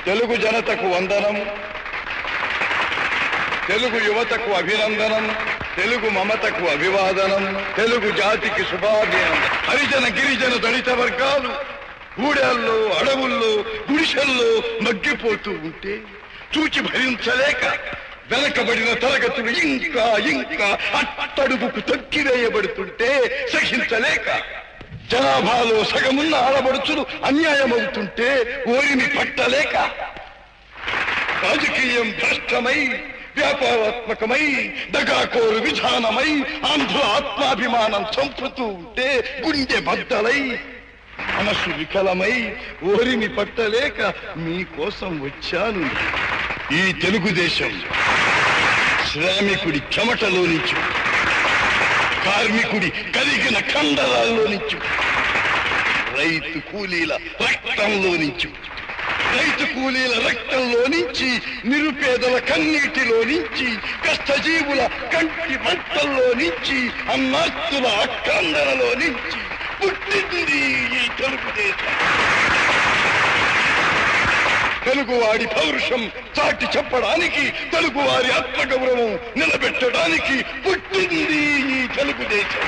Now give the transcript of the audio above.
తెలుగు జనతకు వందనం, తెలుగు యువతకు అభినందనం, తెలుగు మమతకు అభివాదనం, తెలుగు జాతికి శుభాభినందనం. హరిజన గిరిజన దళిత వర్గాలు గూడెల్లో, అడవుల్లో, గుడిసెల్లో మగ్గిపోతూ ఉంటే చూచి భరించలేక వెనకబడిన తరగతులు ఇంకా ఇంకా అట్టడుగుకు తొక్కివేయబడుతుంటే సహించలేక జనాభాలో సగమున్న ఆడబడుచులు అన్యాయమవుతుంటే ఓరిమి పట్టలేక రాజకీయం భ్రష్టమై, వ్యాపారాత్మకమై, దగాకోరు విధానమై ఆంధ్ర ఆత్మాభిమానం చంపుతూ ఉంటే గుండె బద్దలై మనసు వికలమై ఓరిమి పట్టలేక మీకోసం వచ్చాను. ఈ తెలుగుదేశం శ్రామికుడి చెమటలో నుంచి, కార్మికుడి కరిగిన కండరాల్లో నుంచి, రైతు కూలీల రక్తంలో నుంచి, నిరుపేదల కన్నీటిలో నుంచి, కష్టజీవుల కంటి మంటల్లో నుంచి, అన్నాస్తుల అక్కందనలో నుంచి పుట్టింది ఈ తెలుగుదేశం. తెలుగువాడి పౌరుషం చాటి చెప్పడానికి, తెలుగువారి ఆత్మగౌరవం నిలబెట్టడానికి పుట్టింది ఈ తెలుగుదేశం.